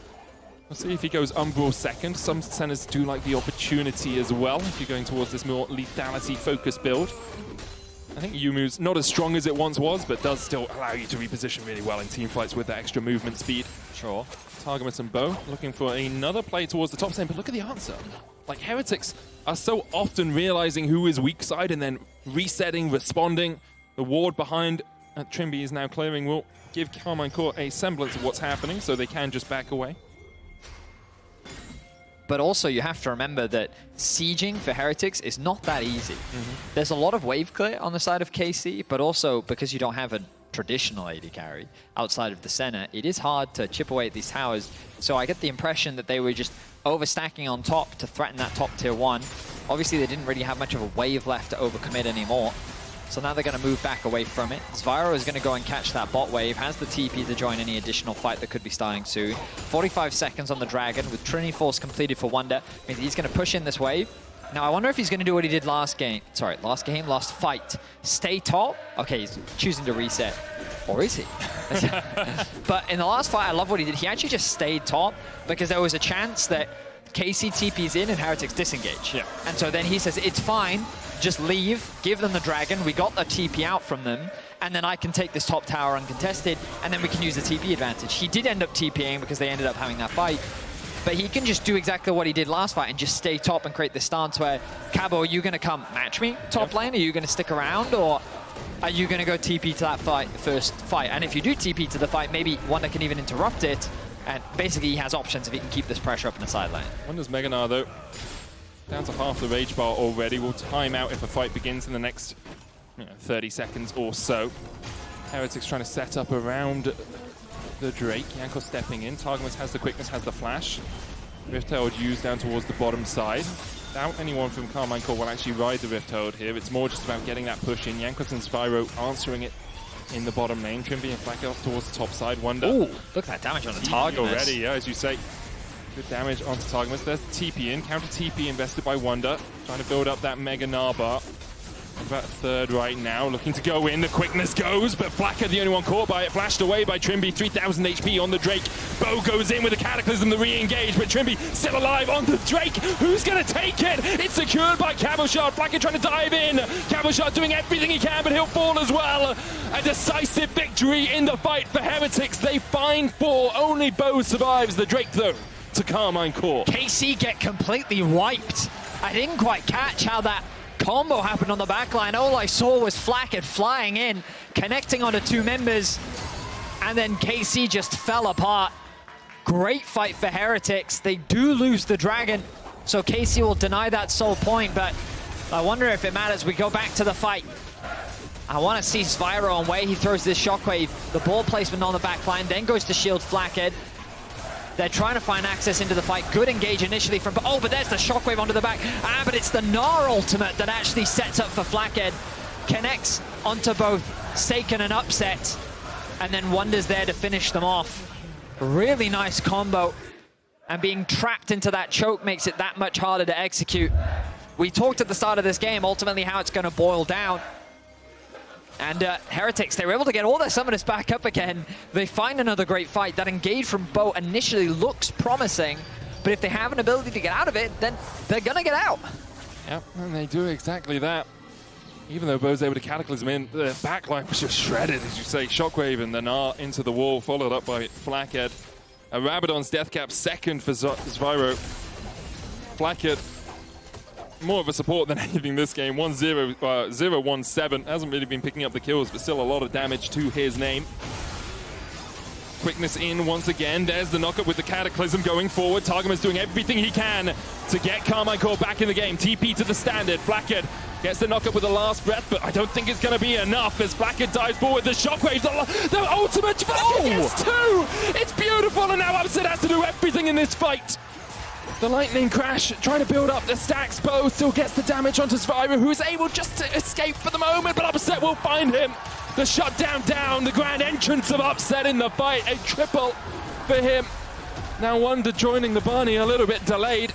We'll see if he goes Umbral second. Some Sennas do like the opportunity as well, if you're going towards this more lethality-focused build. I think Yumu's not as strong as it once was, but does still allow you to reposition really well in team fights with that extra movement speed. Sure. Targamas and Bo looking for another play towards the top lane, but look at the answer. Like, Heretics are so often realizing who is weak side and then resetting, responding. The ward behind Trymbi is now clearing will give Karmine Corp a semblance of what's happening, so they can just back away. But also you have to remember that sieging for Heretics is not that easy. There's a lot of wave clear on the side of KC, but also because you don't have a traditional AD carry outside of the Senna, it is hard to chip away at these towers. So I get the impression that they were just overstacking on top to threaten that top tier 1. Obviously they didn't really have much of a wave left to overcommit anymore. So now they're going to move back away from it. Zwyroo is going to go and catch that bot wave, has the TP to join any additional fight that could be starting soon. 45 seconds on the Dragon with Trinity Force completed for Wunder. Means he's going to push in this wave. Now I wonder if he's going to do what he did last fight. Stay top. Okay, he's choosing to reset. Or is he? But in the last fight, I love what he did. He actually just stayed top because there was a chance that KC TP's in and Heretics disengage. Yeah. And so then he says, it's fine, just leave, give them the Dragon, we got the TP out from them, and then I can take this top tower uncontested, and then we can use the TP advantage. He did end up TPing because they ended up having that fight, but he can just do exactly what he did last fight and just stay top and create this stance where, Cabo, are you going to come match me top lane? Are you going to stick around, or are you going to go TP to that first fight? And if you do TP to the fight, maybe Wunder can even interrupt it. And basically, he has options if he can keep this pressure up in the side lane. Wunder's Mega Gnar, though, down to half the rage bar already. Will time out if a fight begins in the next 30 seconds or so. Heretics trying to set up around the Drake. Jankos stepping in. Targamas has the quickness, has the flash. Rift Herald used down towards the bottom side. Doubt anyone from Karmine Corp will actually ride the Rift Herald here. It's more just about getting that push in. Jankos and Zwyroo answering it in the bottom lane. Trymbi and Flakked off towards the top side. Wunder. Ooh, look at that damage on the Targamas. Already, yeah, as you say. Good damage onto Targamas. There's the TP in. Counter TP invested by Wunder. Trying to build up that Mega Gnar bar. About third right now, looking to go in. The quickness goes, but FLICKR the only one caught by it. Flashed away by Trymbi, 3,000 HP on the Drake. Bo goes in with a Cataclysm to re-engage, but Trymbi still alive on the Drake. Who's going to take it? It's secured by Cabochard. FLICKR trying to dive in. Cabochard doing everything he can, but he'll fall as well. A decisive victory in the fight for Heretics. They find 4. Only Bo survives. The Drake, though, to Karmine Corp. KC get completely wiped. I didn't quite catch how that combo happened on the backline. All I saw was Flakked flying in, connecting onto 2 members, and then KC just fell apart. Great fight for Heretics. They do lose the dragon, so KC will deny that sole point, but I wonder if it matters. We go back to the fight. I want to see Zwyroo on way he throws this shockwave. The ball placement on the backline, then goes to shield Flakked. They're trying to find access into the fight. Good engage initially from... Oh, but there's the shockwave onto the back. But it's the Gnar ultimate that actually sets up for Flakked. Connects onto both Saken and Upset. And then Wunder's there to finish them off. Really nice combo. And being trapped into that choke makes it that much harder to execute. We talked at the start of this game, ultimately how it's going to boil down. And Heretics, they were able to get all their summoners back up again. They find another great fight. That engage from Bo initially looks promising, but if they have an ability to get out of it, then they're gonna get out. Yep, and they do exactly that. Even though Bo's able to Cataclysm in, the backline was just shredded, as you say. Shockwave and the Gnar into the wall, followed up by Flakked. A Rabadon's death cap second for Zwyroo. Flakked, more of a support than anything this game. 1-0, 0-1-7. Hasn't really been picking up the kills, but still a lot of damage to his name. Quickness in once again. There's the knockup with the Cataclysm going forward. Targamas doing everything he can to get Karmine Corp back in the game. TP to the standard. Flakked gets the knockup with the last breath, but I don't think it's going to be enough as Flakked dives forward. The shockwave, the ultimate. Flakked gets 2! It's beautiful, and now Upset has to do everything in this fight. The lightning crash, trying to build up the stacks. Bo still gets the damage onto Zwyroo, who is able just to escape for the moment, but Upset will find him. The shutdown down, the grand entrance of Upset in the fight, a triple for him. Now Wunder joining the Barney a little bit delayed.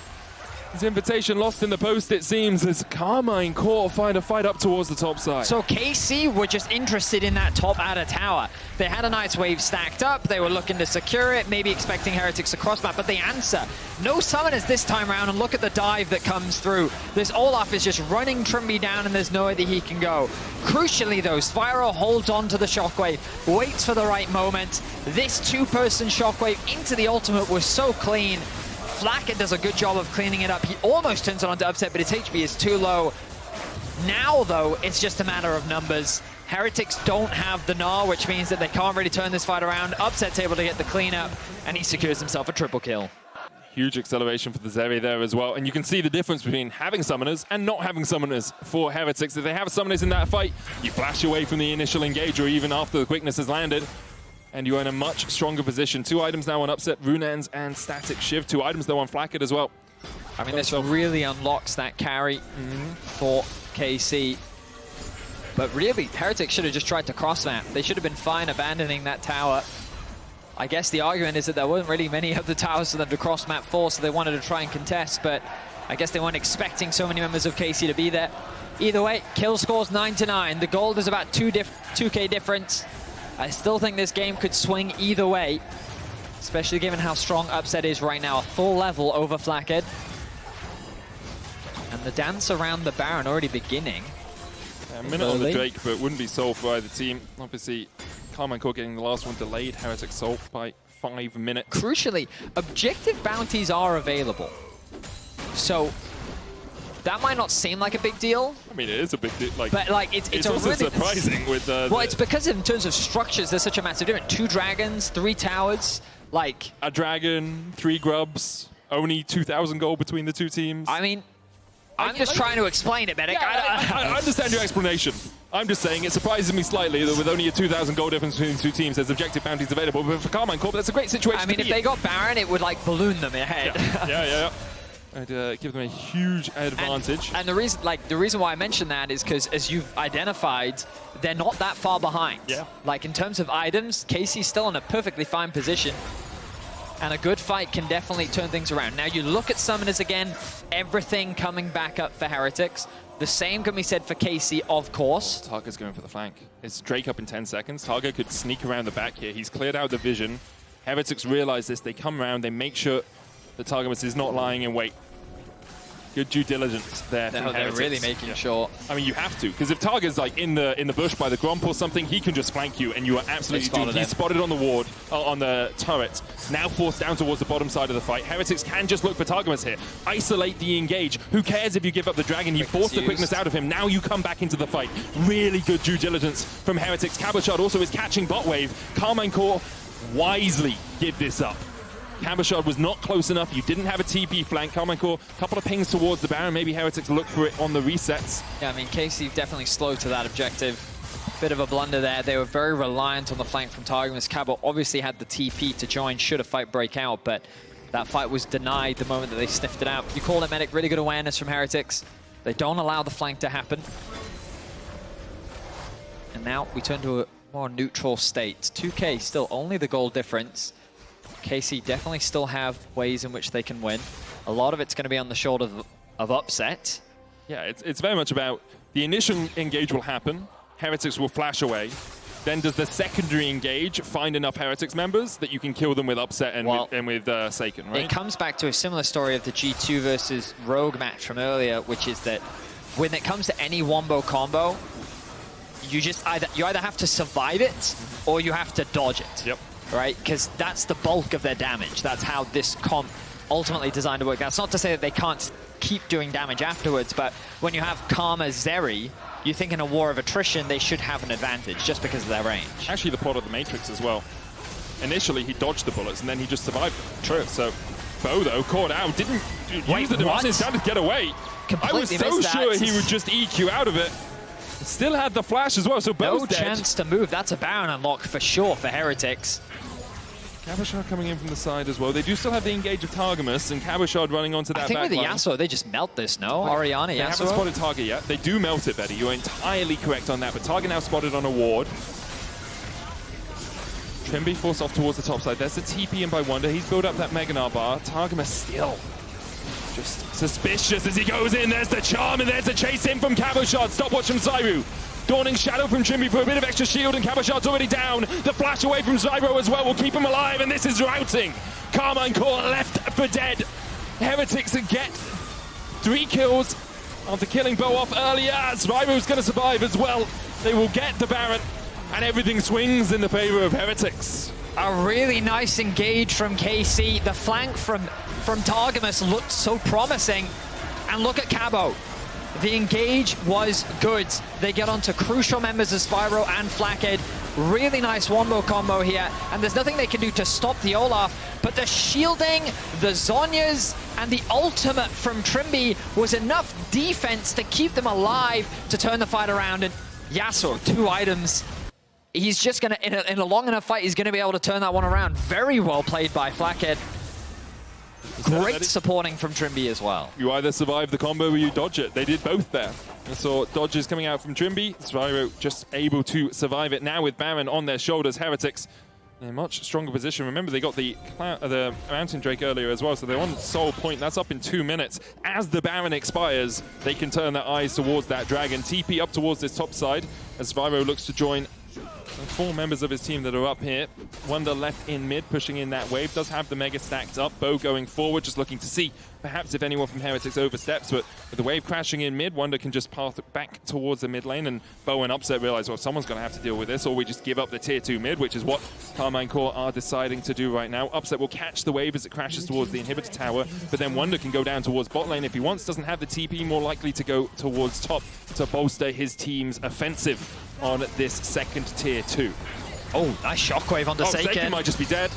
His invitation lost in the post, it seems, as Karmine Corp find a fight up towards the top side. So KC were just interested in that top adder tower. They had a nice wave stacked up. They were looking to secure it, maybe expecting Heretics to cross map, but they answer. No summoners this time around, and look at the dive that comes through. This Olaf is just running Trymbi down, and there's nowhere that he can go. Crucially, though, Zwyroo holds on to the shockwave, waits for the right moment. This 2-person shockwave into the ultimate was so clean. Flakked does a good job of cleaning it up. He almost turns it onto Upset, but his HP is too low. Now, though, it's just a matter of numbers. Heretics don't have the Gnar, which means that they can't really turn this fight around. Upset's able to get the cleanup, and he secures himself a triple kill. Huge acceleration for the Zeri there as well. And you can see the difference between having summoners and not having summoners for Heretics. If they have summoners in that fight, you flash away from the initial engage, or even after the quickness has landed, and you're in a much stronger position. 2 items now on Upset, Runeans and Static Shiv. 2 items though on Flakked as well. I mean, this really unlocks that carry for KC. But really, Heretics should have just tried to cross-map. They should have been fine abandoning that tower. I guess the argument is that there weren't really many of the towers for them to cross-map for, so they wanted to try and contest, but I guess they weren't expecting so many members of KC to be there. Either way, kill score's 9-9. The gold is about 2K difference. I still think this game could swing either way, especially given how strong Upset is right now. A full level over Flakked. And the dance around the Baron already beginning. A minute on the Drake, but wouldn't be solved by the team. Obviously, Karmine Corp getting the last one delayed. Heretics solved by 5 minutes. Crucially, objective bounties are available. So that might not seem like a big deal. I mean, it is a big deal. But like, it's a also really surprising with well, it's because in terms of structures, there's such a massive difference. 2 dragons, 3 towers, like a dragon, 3 grubs, only 2,000 gold between the 2 teams. I mean, I'm just trying to explain it, Medic. Yeah, I understand your explanation. I'm just saying it surprises me slightly that with only a 2,000 gold difference between the 2 teams, there's objective bounties available. But for Karmine Corp, that's a great situation. I mean, if they got Baron, it would like balloon them ahead. Yeah. I'd give them a huge advantage. And the reason why I mention that is because, as you've identified, they're not that far behind. Yeah. Like, in terms of items, KC's still in a perfectly fine position. And a good fight can definitely turn things around. Now, you look at summoners again, everything coming back up for Heretics. The same can be said for KC, of course. Targa's going for the flank. It's Drake up in 10 seconds. Targa could sneak around the back here. He's cleared out the vision. Heretics realize this. They come around. They make sure that Targamas is not lying in wait. Good due diligence there. No, they're really making sure. I mean, you have to, because if Targa's like in the bush by the Gromp or something, he can just flank you, and you are absolutely doomed. He's spotted on the ward, on the turret. Now forced down towards the bottom side of the fight. Heretics can just look for Targamas here. Isolate the engage. Who cares if you give up the dragon? You force the quickness out of him. Now you come back into the fight. Really good due diligence from Heretics. Cabochard also is catching bot wave. Karmine Corp wisely give this up. Cabochard was not close enough. You didn't have a TP flank. Karmine Corp, a couple of pings towards the Baron. Maybe Heretics look for it on the resets. Yeah, I mean, KC definitely slow to that objective. Bit of a blunder there. They were very reliant on the flank from Targamas. Cabo obviously had the TP to join should a fight break out, but that fight was denied the moment that they sniffed it out. You call it, Medic. Really good awareness from Heretics. They don't allow the flank to happen. And now we turn to a more neutral state. 2K still only the goal difference. KC definitely still have ways in which they can win. A lot of it's going to be on the shoulder of upset. Yeah, it's very much about the initial engage will happen. Heretics will flash away. Then does the secondary engage find enough Heretics members that you can kill them with upset and with Saken, right? It comes back to a similar story of the G2 versus Rogue match from earlier, which is that when it comes to any wombo combo, you either have to survive it or you have to dodge it. Yep. Right? Because that's the bulk of their damage. That's how this comp ultimately designed to work. That's not to say that they can't keep doing damage afterwards, but when you have Karma Zeri, you think in a war of attrition they should have an advantage just because of their range. Actually, the plot of the Matrix as well. Initially, he dodged the bullets, and then he just survived them. True. So, Bo, though, caught out, didn't use the device, started to get away. Completely I was so sure he would just EQ out of it. Still had the flash as well, so Bo's dead. No chance to move. That's a Baron unlock for sure for Heretics. Cabochard coming in from the side as well. They do still have the engage of Targamas, and Cabochard running onto that back line. I think with the Yasuo, they just melt this, no? Orianna, Yasuo? They haven't spotted Targa yet. They do melt it, Betty. You're entirely correct on that, but Targa now spotted on a ward. Trymbi forced off towards the top side. There's the TP in by Wunder. He's built up that Mega Gnar bar. Targamas still just suspicious as he goes in. There's the charm, and there's the chase in from Cabochard. Stopwatch from Zwyroo. Dawning Shadow from Trymbi for a bit of extra shield, and Cabochard's already down. The flash away from Zwyroo as well will keep him alive, and this is routing. Karmine Corp left for dead. Heretics get 3 kills after killing Bo off earlier. Zwyroo's going to survive as well. They will get the Baron, and everything swings in the favor of Heretics. A really nice engage from KC. The flank from Targamas looked so promising. And look at Cabo. The engage was good. They get onto crucial members of Zwyroo and Flakked. Really nice wombo combo here. And there's nothing they can do to stop the Olaf. But the shielding, the Zhonyas, and the ultimate from Trymbi was enough defense to keep them alive to turn the fight around. And Yasuo, 2 items. He's just going to, in a long enough fight, he's going to be able to turn that one around. Very well played by Flakked. Great supporting from Trymbi as well. You either survive the combo or you dodge it. They did both there. I saw dodges coming out from Trymbi. Zwyroo just able to survive it now with Baron on their shoulders. Heretics in a much stronger position. Remember, they got the Mountain Drake earlier as well, so they're on Soul Point. That's up in 2 minutes. As the Baron expires, they can turn their eyes towards that Dragon. TP up towards this top side as Zwyroo looks to join 4 members of his team that are up here. Wunder left in mid, pushing in that wave. Does have the Mega stacked up. Bo going forward, just looking to see perhaps if anyone from Heretics oversteps. But with the wave crashing in mid, Wunder can just path back towards the mid lane. And Bo and Upset realize, well, someone's going to have to deal with this, or we just give up the tier 2 mid, which is what Karmine Corp are deciding to do right now. Upset will catch the wave as it crashes towards the inhibitor tower. But then Wunder can go down towards bot lane if he wants. Doesn't have the TP, more likely to go towards top to bolster his team's offensive on this second tier 2. Oh, nice shockwave onto Saken. Saken might just be dead.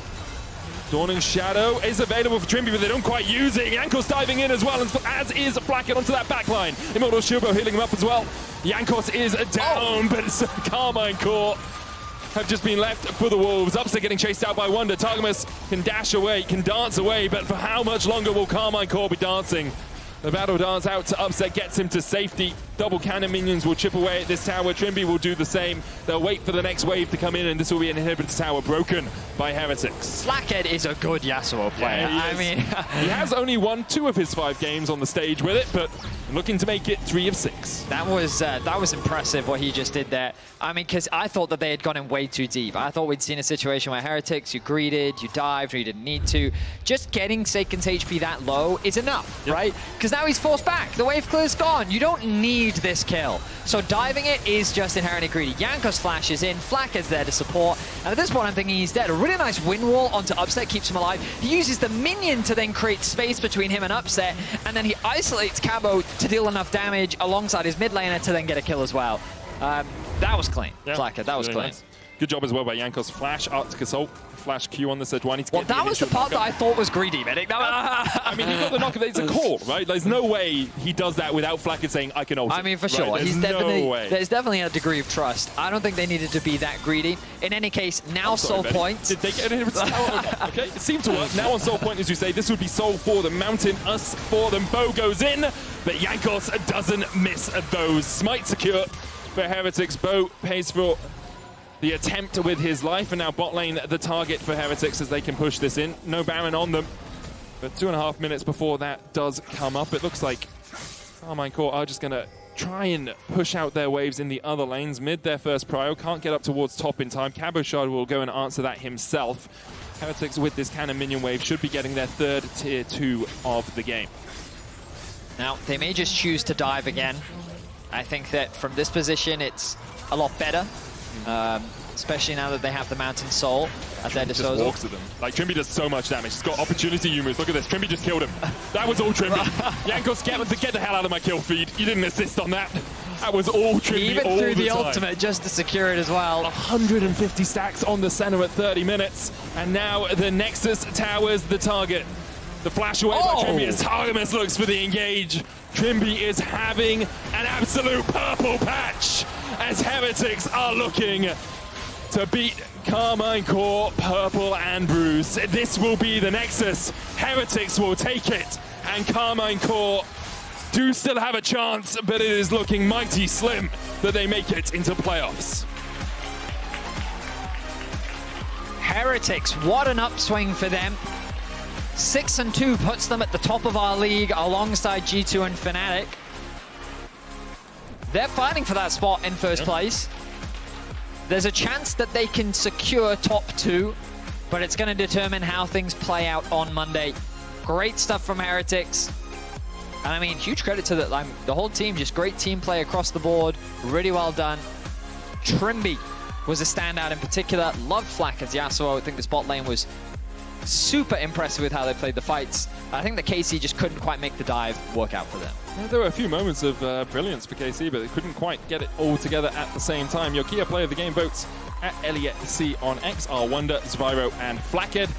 Dawning Shadow is available for Trymbi, but they don't quite use it. Jankos diving in as well, and as is Flakked onto that backline. Immortal Shilbo healing him up as well. Jankos is down, but it's Karmine Corp have just been left for the Wolves. Upset getting chased out by Wunder. Targamas can dash away, can dance away, but for how much longer will Karmine Corp be dancing? The battle dance out to Upset gets him to safety. double cannon minions will chip away at this tower. Trymbi will do the same. They'll wait for the next wave to come in, and this will be an inhibitor tower broken by Heretics. Flakked is a good Yasuo player. Yeah, I mean, he has only won 2 of his 5 games on the stage with it, but looking to make it 3 of 6. that was impressive what he just did there. I mean, because I thought that they had gone in way too deep. I thought we'd seen a situation where Heretics, you greeted, you dived, or you didn't need to. Just getting Saken's HP that low is enough, right? Because now he's forced back. The wave clear's gone. You don't need this kill. So diving it is just inherently greedy. Jankos flashes in, Flakked's there to support, and at this point I'm thinking he's dead. A really nice wind wall onto Upset keeps him alive. He uses the minion to then create space between him and Upset, and then he isolates Cabo to deal enough damage alongside his mid laner to then get a kill as well. That was clean, Yeah, Flakked, that was really clean. nice. Good job as well by Jankos. Flash, Arctic Assault, flash Q on the Sejuani to Well, get that was the initial part that knockup. I thought was greedy, Medic. I mean, he got the knockup. It's a call, right? There's no way he does that without Flakked saying, I can ult. I mean, for right? sure. There's He's no definitely, way. there's definitely a degree of trust. I don't think they needed to be that greedy. In any case, now soul Benny. point. Did they get an inhibitor tower? Okay, it seemed to work. Now on soul point, as you say, this would be soul for them, mountain us for them. Bow goes in, but Jankos doesn't miss those. Smite secure for Heretics. Bow pays for the attempt with his life, and now bot lane the target for Heretics as they can push this in. No Baron on them, but 2.5 minutes before that does come up. It looks like Karmine Corp are just going to try and push out their waves in the other lanes. Mid their first prio, can't get up towards top in time. Cabochard will go and answer that himself. Heretics with this cannon minion wave should be getting their 3rd tier 2 of the game. Now, they may just choose to dive again. I think that from this position, it's a lot better. Especially now that they have the Mountain Soul at their disposal. Just walks at them. Like, Trymbi does so much damage. He's got opportunity humors. Look at this. Trymbi just killed him. That was all Trymbi. Jankos, get the hell out of my kill feed. You didn't assist on that. That was all Trymbi Even all through the time. ultimate just to secure it as well. 150 stacks on the Senna at 30 minutes. And now the Nexus towers the target. The flash away by Trymbi as Targamas looks for the engage. Trymbi is having an absolute purple patch as Heretics are looking to beat Karmine Corp, purple and bruised. This will be the Nexus. Heretics will take it, and Karmine Corp do still have a chance, but it is looking mighty slim that they make it into playoffs. Heretics, what an upswing for them. 6-2 puts them at the top of our league alongside G2 and Fnatic. They're fighting for that spot in first place. There's a chance that they can secure top 2, but it's going to determine how things play out on Monday. Great stuff from Heretics. And I mean, huge credit to the whole team, just great team play across the board. Really well done. Trymbi was a standout in particular. Loved Flakked's Yasuo. I think this bot lane was super impressive with how they played the fights. I think that KC just couldn't quite make the dive work out for them. Yeah, there were a few moments of brilliance for KC, but they couldn't quite get it all together at the same time. Your Kia player of the game votes at LEC on X are Wunder, Zwyroo, and Flakked.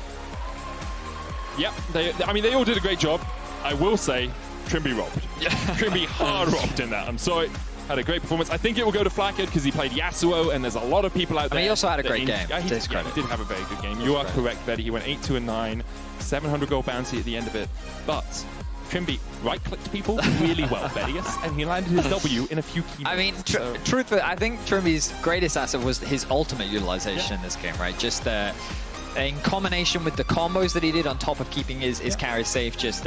Yep, they all did a great job. I will say, Trymbi robbed. Trymbi hard robbed in that. I'm sorry. Had a great performance. I think it will go to Flakked because he played Yasuo, and there's a lot of people out there. I mean, he also had a great game. Yeah, he did have a very good game. You are correct, Betty. He went 8-2-9, 700 gold bounty at the end of it. But Trymbi right-clicked people really well, Betty, and he landed his W in a few key moments. I mean, truthfully, I think Trymbi's greatest asset was his ultimate utilization in this game, right? Just in combination with the combos that he did on top of keeping his carry safe, just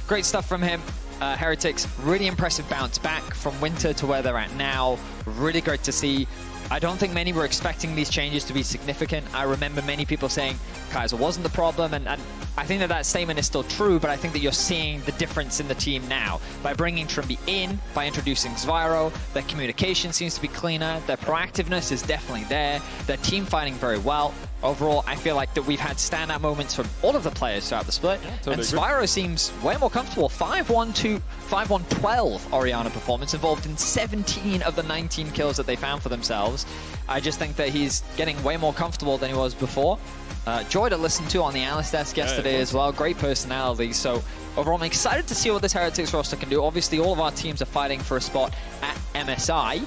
great stuff from him. Heretics, really impressive bounce back from winter to where they're at now. Really great to see. I don't think many were expecting these changes to be significant. I remember many people saying Kaiser wasn't the problem, and I think that statement is still true, but I think that you're seeing the difference in the team now. By bringing Trymbi in, by introducing Zwyroo, their communication seems to be cleaner, their proactiveness is definitely there, their team fighting very well. Overall, I feel like that we've had standout moments from all of the players throughout the split, and Zwyroo seems way more comfortable. 5-1-12 Orianna performance, involved in 17 of the 19 kills that they found for themselves. I just think that he's getting way more comfortable than he was before. Joy to listen to on the Analyst desk yesterday as well. Great personality. So overall, I'm excited to see what this Heretics roster can do. Obviously, all of our teams are fighting for a spot at MSI,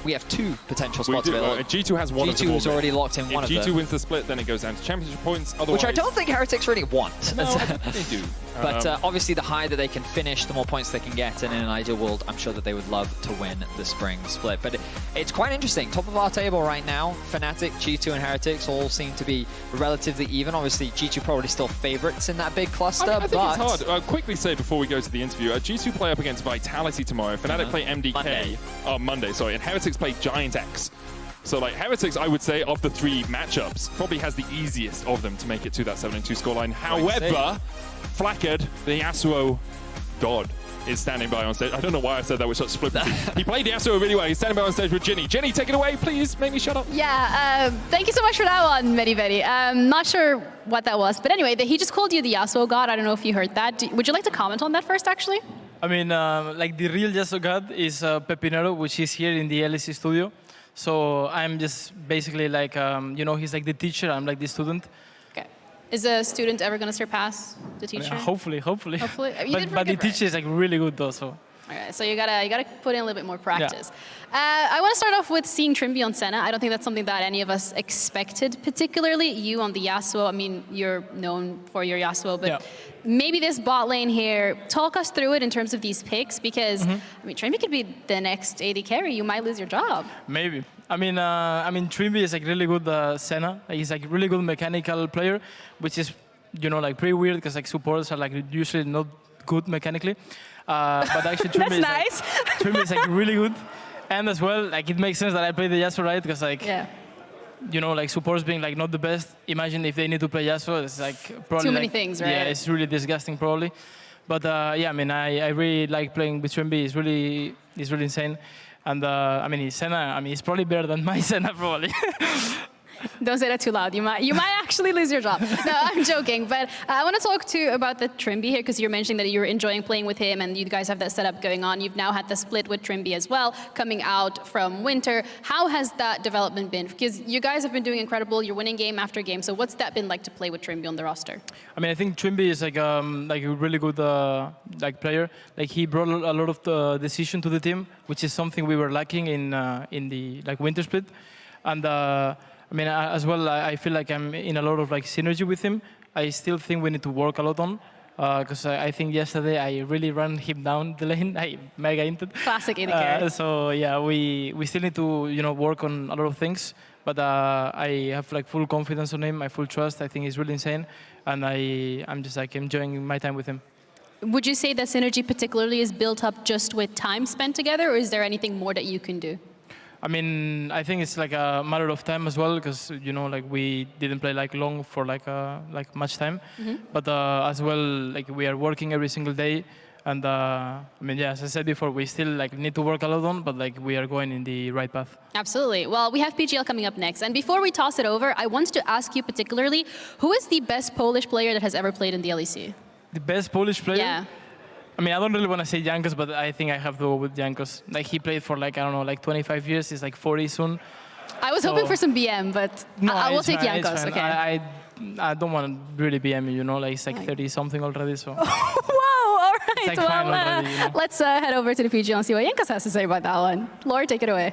we have 2 potential spots available. G2 has one of them. G2 has already locked in one of them. If G2 wins the split, then it goes down to championship points. Otherwise, which I don't think Heretics really want. No, they do. But obviously, the higher that they can finish, the more points they can get. And in an ideal world, I'm sure that they would love to win the Spring Split. But it's quite interesting. Top of our table right now, Fnatic, G2, and Heretics all seem to be relatively even. Obviously, G2 probably still favorites in that big cluster. I think it's hard. I'll quickly say before we go to the interview, G2 play up against Vitality tomorrow. Fnatic play MDK. Monday, sorry. And Heretics play Giant X. So, like, Heretics, I would say, of the 3 matchups, probably has the easiest of them to make it to that 7-2 scoreline. However, Flakked, the Yasuo god, is standing by on stage. I don't know why I said that with such flippity. He played Yasuo really well. He's standing by on stage with Ginny. Ginny, take it away, please. Make me shut up. Yeah, thank you so much for that one, Medi. Not sure what that was. But anyway, he just called you the Yasuo god. I don't know if you heard that. Would you like to comment on that first, actually? I mean, like the real Yasuo god is Pepinero, which is here in the LEC studio. So I'm just basically like, you know, he's like the teacher, I'm like the student. Okay. Is a student ever going to surpass the teacher? I mean, hopefully. Hopefully. But the teacher is like really good though, so. Okay, so you gotta put in a little bit more practice. Yeah. I want to start off with seeing Trymbi on Senna. I don't think that's something that any of us expected, particularly you on the Yasuo. I mean, you're known for your Yasuo, but maybe this bot lane here, talk us through it in terms of these picks, because I mean, Trymbi could be the next AD carry. You might lose your job. Maybe. I mean, Trymbi is like really good Senna. Like, he's like really good mechanical player, which is, you know, like pretty weird because like supports are like usually not good mechanically. But actually, Trymbi is nice. Trymbi is like really good, and as well, like it makes sense that I play the Yasuo, right? Because like, you know, like supports being like not the best. Imagine if they need to play Yasuo, it's like probably too many like, things, right? Yeah, it's really disgusting probably. But yeah, I mean, I really like playing with Trymbi. It's really insane, and I mean, his Senna. I mean, he's probably better than my Senna probably. Don't say that too loud. You might actually lose your job. No, I'm joking. But I want to talk about the Trymbi here, because you're mentioning that you're enjoying playing with him and you guys have that setup going on. You've now had the split with Trymbi as well, coming out from Winter. How has that development been? Because you guys have been doing incredible. You're winning game after game. So what's that been like to play with Trymbi on the roster? I mean, I think Trymbi is like a really good like player. Like he brought a lot of the decision to the team, which is something we were lacking in the like Winter split. And I mean, as well, I feel like I'm in a lot of like synergy with him. I still think we need to work a lot on, because I think yesterday I really ran him down the lane. I mega inted. Classic AD. So yeah, we still need to work on a lot of things. But I have like full confidence on him. I full trust. I think he's really insane, and I'm just like enjoying my time with him. Would you say that synergy particularly is built up just with time spent together, or is there anything more that you can do? I mean, I think it's like a matter of time as well, because like we didn't play like long for like much time, but as well, like we are working every single day, and I mean, yeah, as I said before, we still like need to work a lot on, but like we are going in the right path. Absolutely. Well, we have PGL coming up next, and before we toss it over, I wanted to ask you particularly, who is the best Polish player that has ever played in the LEC? The best Polish player? Yeah. I mean, I don't really want to say Jankos, but I think I have to go with Jankos. Like, he played for, like, I don't know, like 25 years. He's, like, 40 soon. I was hoping for some BM, but no, I will take Jankos, okay? I don't want to really BM you, like, it's like 30-something already, so... Whoa, all right. It's like well, let's head over to the PGL and see what Jankos has to say about that one. Laure, take it away.